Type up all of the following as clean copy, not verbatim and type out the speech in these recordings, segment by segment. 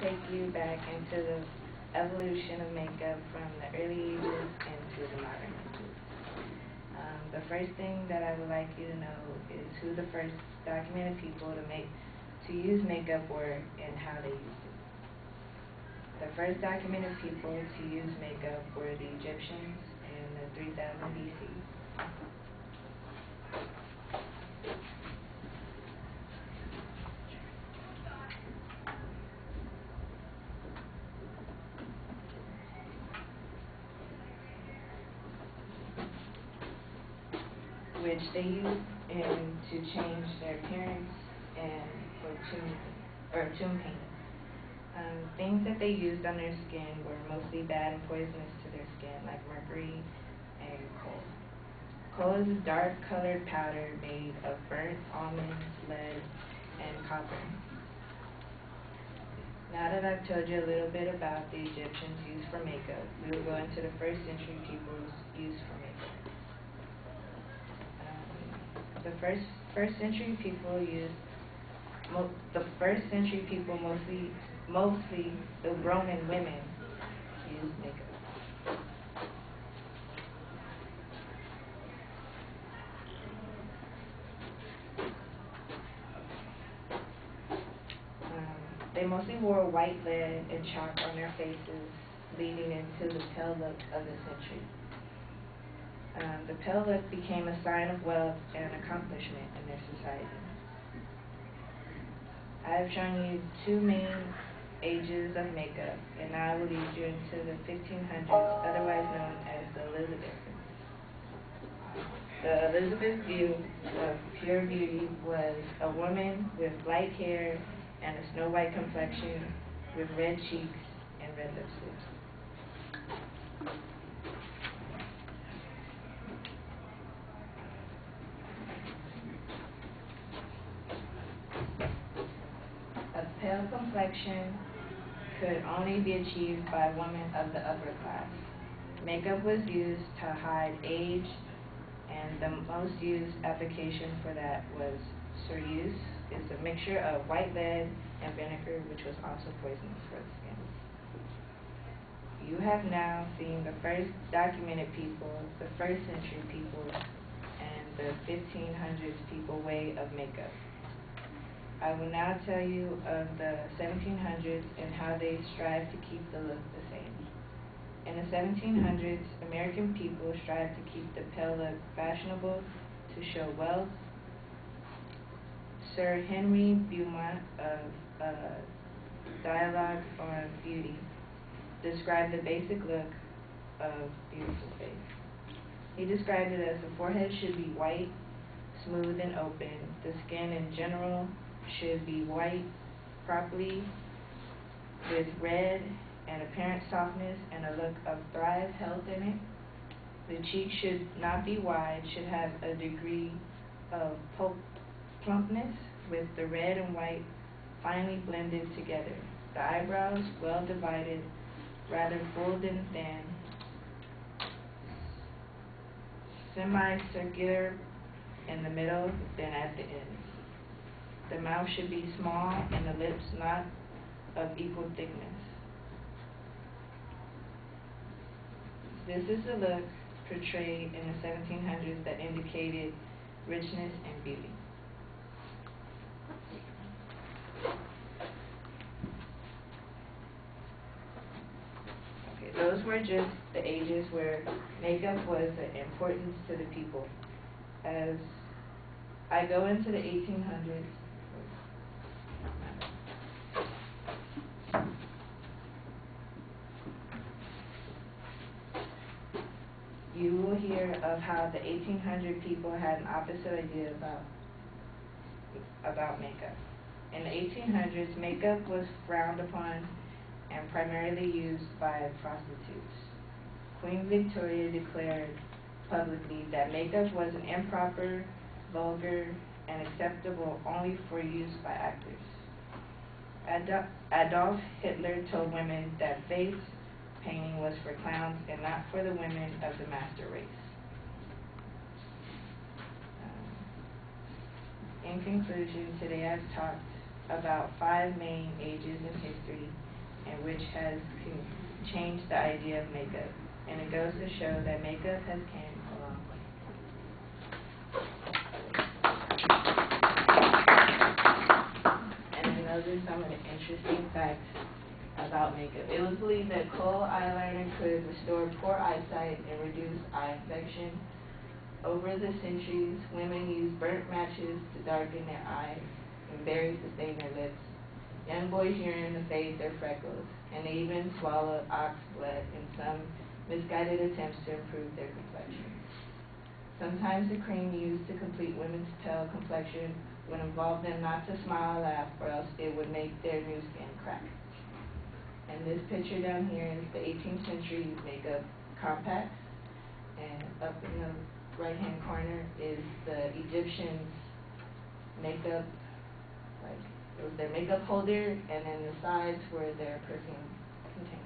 take you back into the evolution of makeup from the early ages into the modern ages. The first thing that I would like you to know is who the first documented people to use makeup were and how they used it. The first documented people to use makeup were the Egyptians in the 3000 BC. Which they used to change their appearance and for tomb painting. Things that they used on their skin were mostly bad and poisonous to their skin, like mercury and coal. Coal is a dark-colored powder made of burnt almonds, lead, and copper. Now that I've told you a little bit about the Egyptians' use for makeup, we will go into the first century people's use for makeup. The first century people mostly the Roman women used makeup. They mostly wore white lead and chalk on their faces, leading into the pale look of the century. The pale look became a sign of wealth and accomplishment in their society. I have shown you two main ages of makeup, and now I will lead you into the 1500s, otherwise known as the Elizabethans. The Elizabeth view of pure beauty was a woman with light hair and a snow white complexion with red cheeks and red lipstick. A pale complexion could only be achieved by women of the upper class. Makeup was used to hide age, and the most used application for that was cerise. It's a mixture of white lead and vinegar, which was also poisonous for the skin. You have now seen the first documented people, the first century people, and the 1500s people way of makeup. I will now tell you of the 1700s and how they strived to keep the look the same. In the 1700s, American people strived to keep the pale look fashionable to show wealth. Sir Henry Beaumont of Dialogue on Beauty described the basic look of beautiful face. He described it as the forehead should be white, smooth and open. The skin in general should be white, properly, with red and apparent softness and a look of thrive, health in it. The cheek should not be wide, should have a degree of plumpness with the red and white finely blended together. The eyebrows well divided, rather full than thin, semicircular in the middle than at the ends. The mouth should be small and the lips not of equal thickness. This is the look portrayed in the 1700s that indicated richness and beauty. Okay, those were just the ages where makeup was an importance to the people. As I go into the 1800s, you will hear of how the 1800 people had an opposite idea about makeup. In the 1800s, makeup was frowned upon and primarily used by prostitutes. Queen Victoria declared publicly that makeup was an improper, vulgar, and acceptable only for use by actors. Adolf Hitler told women that face painting was for clowns and not for the women of the master race. In conclusion, today I've talked about 5 main ages in history and which has changed the idea of makeup. And it goes to show that makeup has came a long way. And then those are some of the interesting facts about makeup. It was believed that kohl eyeliner could restore poor eyesight and reduce eye infection. Over the centuries, women used burnt matches to darken their eyes and berries to stain their lips. Young boys urine to fade their freckles, and they even swallowed ox blood in some misguided attempts to improve their complexion. Sometimes the cream used to complete women's pale complexion would involve them not to smile or laugh, or else it would make their new skin crack. And this picture down here is the 18th century makeup compacts, and up in the right-hand corner is the Egyptians' makeup, like it was their makeup holder, and then the sides were their perfume containers.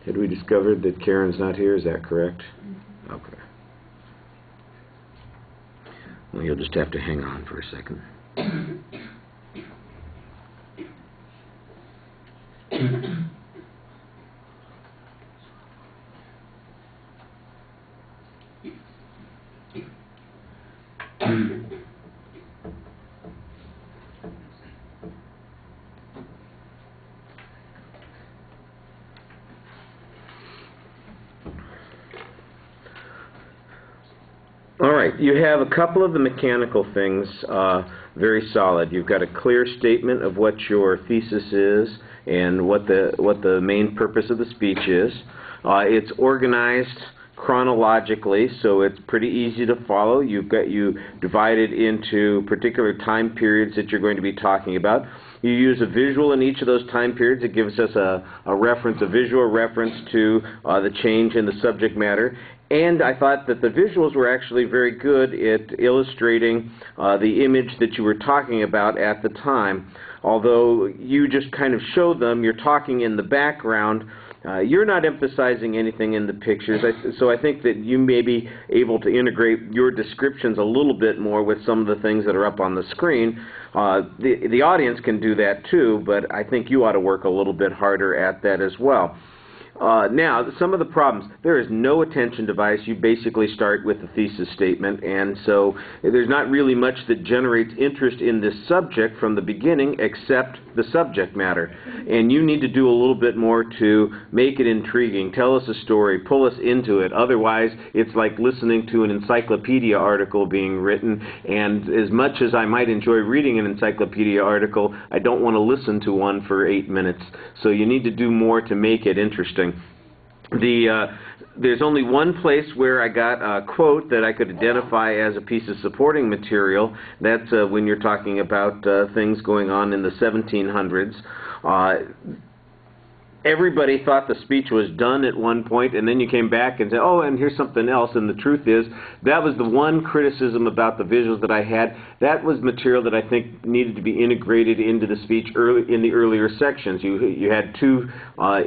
Had we discovered that Karen's not here? Is that correct? Mm-hmm. Okay. Well, you'll just have to hang on for a second. All right, you have a couple of the mechanical things very solid. You've got a clear statement of what your thesis is and what the main purpose of the speech is. It's organized chronologically, so it's pretty easy to follow. You divide it into particular time periods that you're going to be talking about. You use a visual in each of those time periods. It gives us a visual reference to the change in the subject matter. And I thought that the visuals were actually very good at illustrating the image that you were talking about at the time. Although you just kind of showed them, you're talking in the background. You're not emphasizing anything in the pictures, so I think that you may be able to integrate your descriptions a little bit more with some of the things that are up on the screen. The audience can do that too, but I think you ought to work a little bit harder at that as well. Now, some of the problems. There is no attention device. You basically start with the thesis statement, and so there's not really much that generates interest in this subject from the beginning except the subject matter. And you need to do a little bit more to make it intriguing. Tell us a story. Pull us into it. Otherwise, it's like listening to an encyclopedia article being written, and as much as I might enjoy reading an encyclopedia article, I don't want to listen to one for 8 minutes. So you need to do more to make it interesting. There's only one place where I got a quote that I could identify as a piece of supporting material. That's when you're talking about things going on in the 1700s. Everybody thought the speech was done at one point, and then you came back and said, oh, and here's something else. And the truth is, that was the one criticism about the visuals that I had. That was material that I think needed to be integrated into the speech in the earlier sections. You had two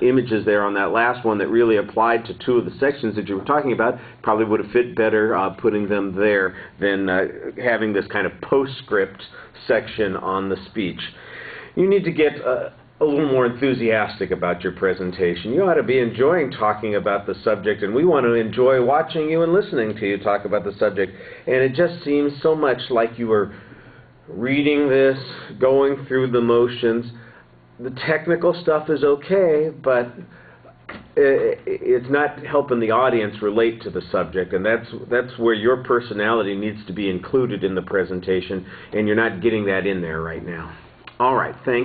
images there on that last one that really applied to two of the sections that you were talking about. Probably would have fit better putting them there than having this kind of postscript section on the speech. You need to get a little more enthusiastic about your presentation. You ought to be enjoying talking about the subject, and we want to enjoy watching you and listening to you talk about the subject. And it just seems so much like you were reading this, going through the motions. The technical stuff is okay, but it's not helping the audience relate to the subject, and that's where your personality needs to be included in the presentation, and you're not getting that in there right now. All right, thank you.